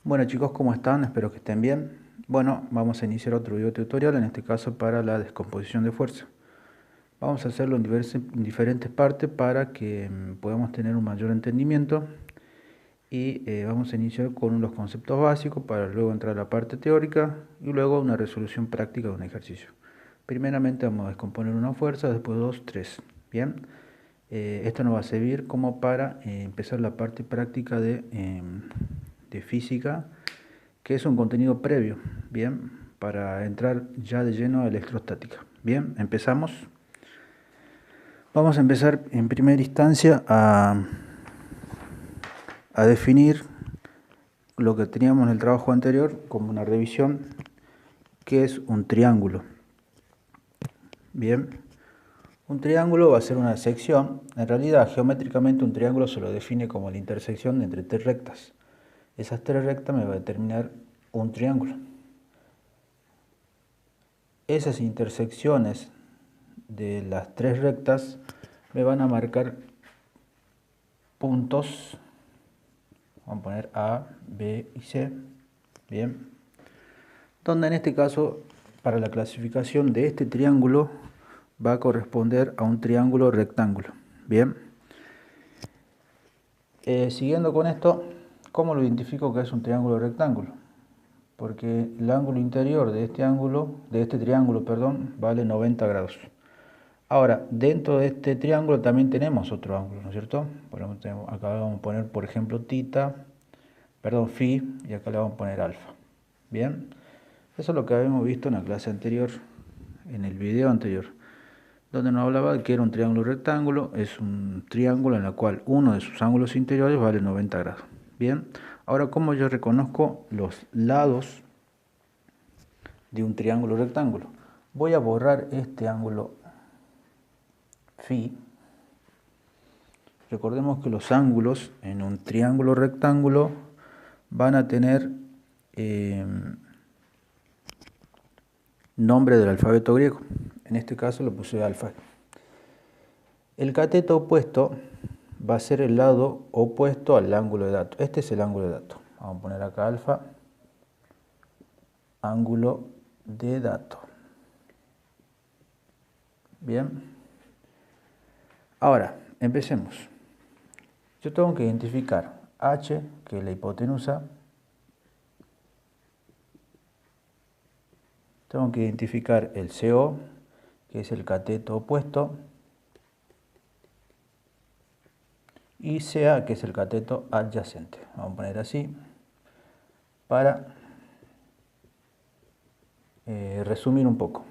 Bueno chicos, ¿cómo están? Espero que estén bien. Bueno, vamos a iniciar otro video tutorial, en este caso para la descomposición de fuerza. Vamos a hacerlo en diferentes partes para que podamos tener un mayor entendimiento y vamos a iniciar con los conceptos básicos para luego entrar a la parte teórica y luego una resolución práctica de un ejercicio. Primeramente vamos a descomponer una fuerza, después dos, tres. Bien, esto nos va a servir como para empezar la parte práctica de física, que es un contenido previo, bien, para entrar ya de lleno a electrostática. Bien, empezamos. Vamos a empezar en primera instancia a definir lo que teníamos en el trabajo anterior como una revisión, que es un triángulo. Bien, un triángulo va a ser una sección. En realidad, geométricamente un triángulo se lo define como la intersección entre tres rectas. Esas tres rectas me va a determinar un triángulo. Esas intersecciones de las tres rectas me van a marcar puntos. Vamos a poner A, B y C. Bien. Donde en este caso, para la clasificación de este triángulo, va a corresponder a un triángulo rectángulo. Bien. Siguiendo con esto, ¿cómo lo identifico que es un triángulo rectángulo? Porque el ángulo interior de este triángulo, vale 90 grados. Ahora, dentro de este triángulo también tenemos otro ángulo, ¿no es cierto? Acá vamos a poner, por ejemplo, phi, y acá le vamos a poner alfa. Bien, eso es lo que habíamos visto en la clase anterior, en el video anterior, donde nos hablaba de que era un triángulo rectángulo. Es un triángulo en el cual uno de sus ángulos interiores vale 90 grados. Bien, ahora, ¿cómo yo reconozco los lados de un triángulo rectángulo? Voy a borrar este ángulo phi. Recordemos que los ángulos en un triángulo rectángulo van a tener nombre del alfabeto griego. En este caso lo puse alfa. El cateto opuesto va a ser el lado opuesto al ángulo de dato. Este es el ángulo de dato. Vamos a poner acá alfa, ángulo de dato. Bien. Ahora, empecemos. Yo tengo que identificar H, que es la hipotenusa. Tengo que identificar el CO, que es el cateto opuesto. Y CA, que es el cateto adyacente. Vamos a poner así para resumir un poco.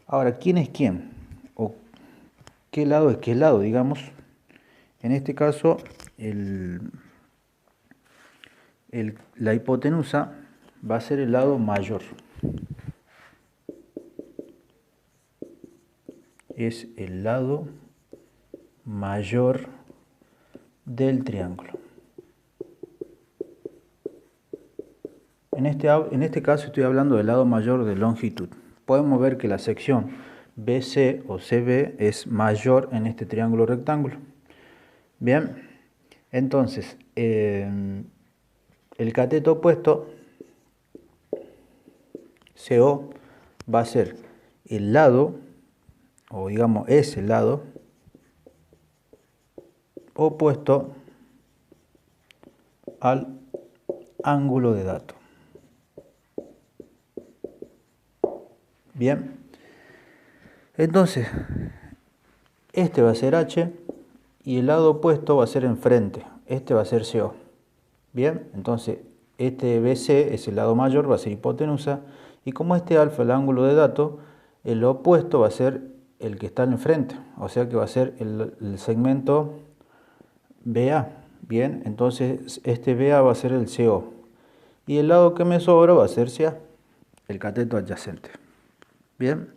Ahora, ¿quién es quién? ¿O qué lado es qué lado, digamos? En este caso, la hipotenusa va a ser el lado mayor. Es el lado mayor del triángulo. En este caso estoy hablando del lado mayor de longitud. Podemos ver que la sección BC o CB es mayor en este triángulo rectángulo. Bien, entonces el cateto opuesto, CO, va a ser el lado, o digamos es el lado opuesto al ángulo de dato. Bien, entonces este va a ser H y el lado opuesto va a ser enfrente. Este va a ser CO. Bien, entonces este BC es el lado mayor, va a ser hipotenusa, y como este alfa es el ángulo de dato, el opuesto va a ser el que está enfrente, o sea que va a ser el segmento BA. Bien, entonces este BA va a ser el CO, y el lado que me sobra va a ser CA, el cateto adyacente. Bien,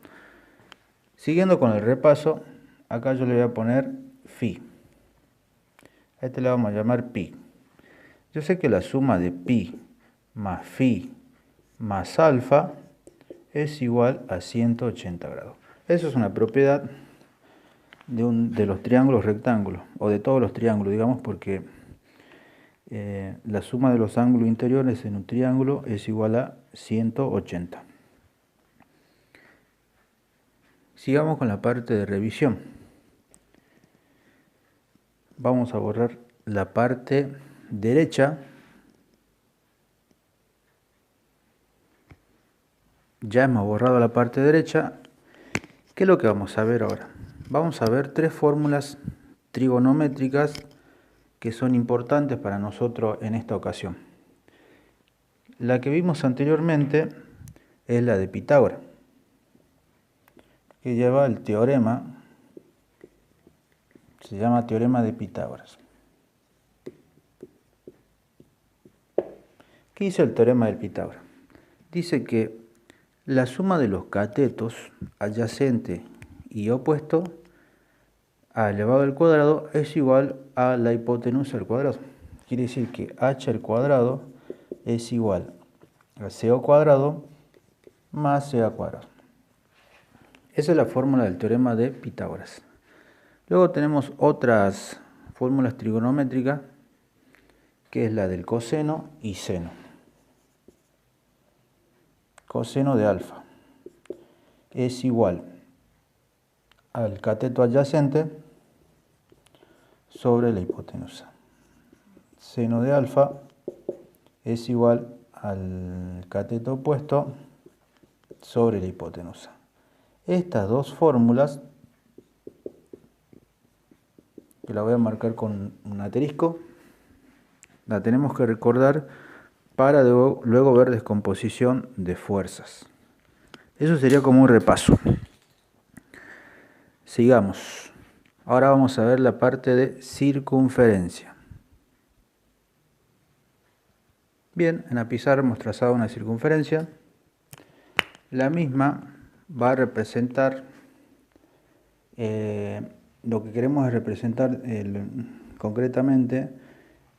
siguiendo con el repaso, acá yo le voy a poner phi. A este le vamos a llamar pi. Yo sé que la suma de pi más phi más alfa es igual a 180 grados. Eso es una propiedad de los triángulos rectángulos, o de todos los triángulos, digamos, porque la suma de los ángulos interiores en un triángulo es igual a 180. Sigamos con la parte de revisión. Vamos a borrar la parte derecha. Ya hemos borrado la parte derecha. ¿Qué es lo que vamos a ver ahora? Vamos a ver tres fórmulas trigonométricas que son importantes para nosotros en esta ocasión. La que vimos anteriormente es la de Pitágoras, que lleva el teorema, se llama teorema de Pitágoras. ¿Qué dice el teorema de Pitágoras? Dice que la suma de los catetos adyacente y opuesto a elevado al cuadrado es igual a la hipotenusa al cuadrado. Quiere decir que h al cuadrado es igual a co cuadrado más c al cuadrado. Esa es la fórmula del teorema de Pitágoras. Luego tenemos otras fórmulas trigonométricas, que es la del coseno y seno. Coseno de alfa es igual al cateto adyacente sobre la hipotenusa. Seno de alfa es igual al cateto opuesto sobre la hipotenusa. Estas dos fórmulas, que la voy a marcar con un asterisco, la tenemos que recordar para luego ver descomposición de fuerzas. Eso sería como un repaso. Sigamos. Ahora vamos a ver la parte de circunferencia. Bien, en la pizarra hemos trazado una circunferencia. La misma va a representar, lo que queremos es representar concretamente,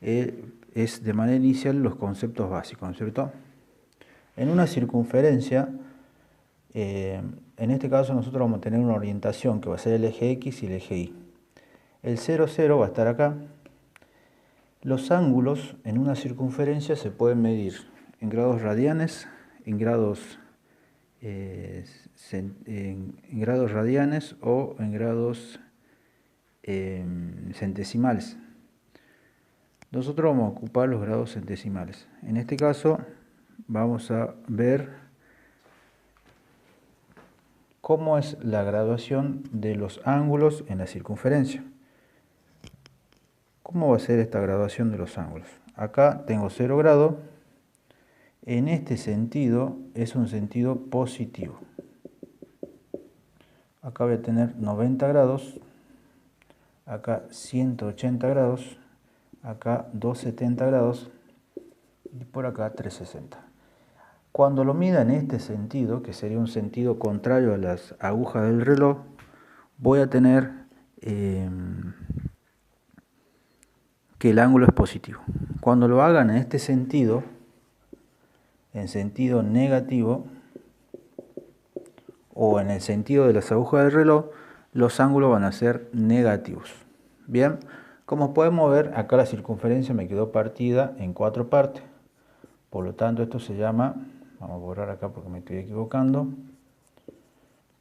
es de manera inicial los conceptos básicos, ¿no es cierto? En una circunferencia, en este caso nosotros vamos a tener una orientación que va a ser el eje X y el eje Y. El 0, 0 va a estar acá. Los ángulos en una circunferencia se pueden medir en grados radianes, en grados radianes o en grados centesimales. Nosotros vamos a ocupar los grados centesimales. En este caso vamos a ver cómo es la graduación de los ángulos en la circunferencia. ¿Cómo va a ser esta graduación de los ángulos? Acá tengo 0 grados. En este sentido es un sentido positivo. Acá voy a tener 90 grados. Acá 180 grados. Acá 270 grados. Y por acá 360. Cuando lo mida en este sentido, que sería un sentido contrario a las agujas del reloj, voy a tener que el ángulo es positivo. Cuando lo hagan en este sentido, en sentido negativo, o en el sentido de las agujas del reloj, los ángulos van a ser negativos. Bien, como podemos ver, acá la circunferencia me quedó partida en 4 partes. Por lo tanto, esto se llama, vamos a borrar acá porque me estoy equivocando,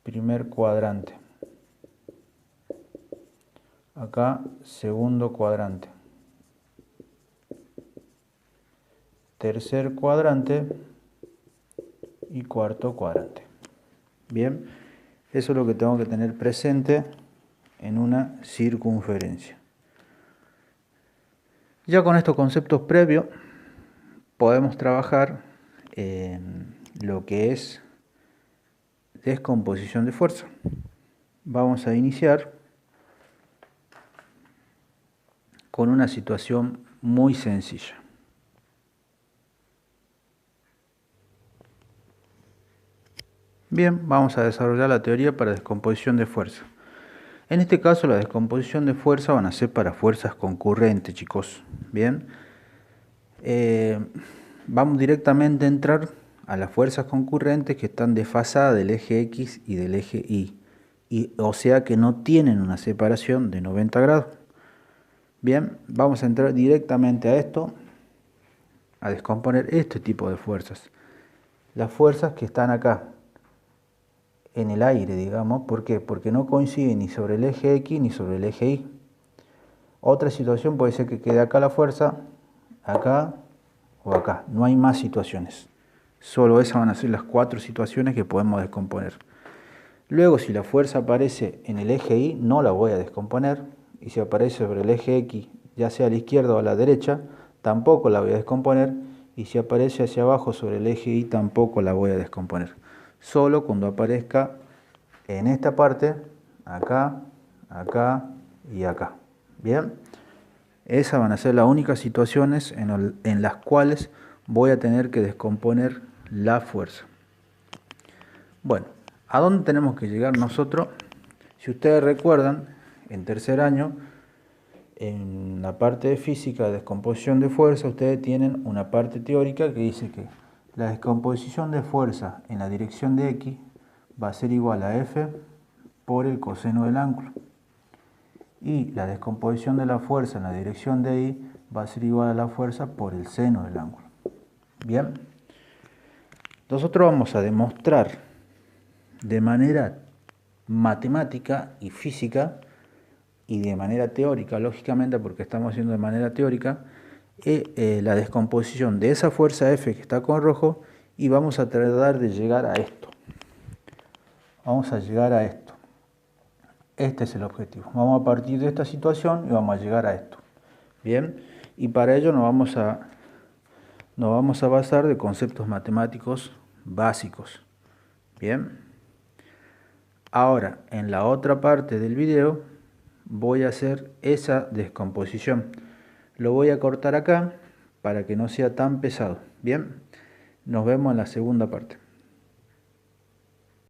primer cuadrante. Acá, segundo cuadrante. Tercer cuadrante y cuarto cuadrante. Bien, eso es lo que tengo que tener presente en una circunferencia. Ya con estos conceptos previos podemos trabajar en lo que es descomposición de fuerza. Vamos a iniciar con una situación muy sencilla. Bien, vamos a desarrollar la teoría para descomposición de fuerza. En este caso, la descomposición de fuerza van a ser para fuerzas concurrentes, chicos. Bien, vamos directamente a entrar a las fuerzas concurrentes que están desfasadas del eje X y del eje Y, o sea que no tienen una separación de 90 grados. Bien, vamos a entrar directamente a esto. a descomponer este tipo de fuerzas. Las fuerzas que están acá, en el aire, digamos. ¿Por qué? Porque no coinciden ni sobre el eje X ni sobre el eje Y. Otra situación puede ser que quede acá la fuerza, acá o acá. No hay más situaciones. Solo esas van a ser las 4 situaciones que podemos descomponer. Luego, si la fuerza aparece en el eje Y, no la voy a descomponer. Y si aparece sobre el eje X, ya sea a la izquierda o a la derecha, tampoco la voy a descomponer. Y si aparece hacia abajo sobre el eje Y, tampoco la voy a descomponer. Solo cuando aparezca en esta parte, acá, acá y acá. Bien, esas van a ser las únicas situaciones en las cuales voy a tener que descomponer la fuerza. Bueno, ¿a dónde tenemos que llegar nosotros? Si ustedes recuerdan, en tercer año, en la parte de física de descomposición de fuerza, ustedes tienen una parte teórica que dice que la descomposición de fuerza en la dirección de X va a ser igual a F por el coseno del ángulo. Y la descomposición de la fuerza en la dirección de Y va a ser igual a la fuerza por el seno del ángulo. Bien, nosotros vamos a demostrar de manera matemática y física y de manera teórica, lógicamente porque estamos haciendo de manera teórica, la descomposición de esa fuerza F que está con rojo, y vamos a tratar de llegar a esto. Vamos a llegar a esto. Este es el objetivo. Vamos a partir de esta situación y vamos a llegar a esto. Bien, y para ello nos vamos a basar de conceptos matemáticos básicos. Bien. Ahora, en la otra parte del video voy a hacer esa descomposición. Lo voy a cortar acá para que no sea tan pesado. Bien, nos vemos en la segunda parte.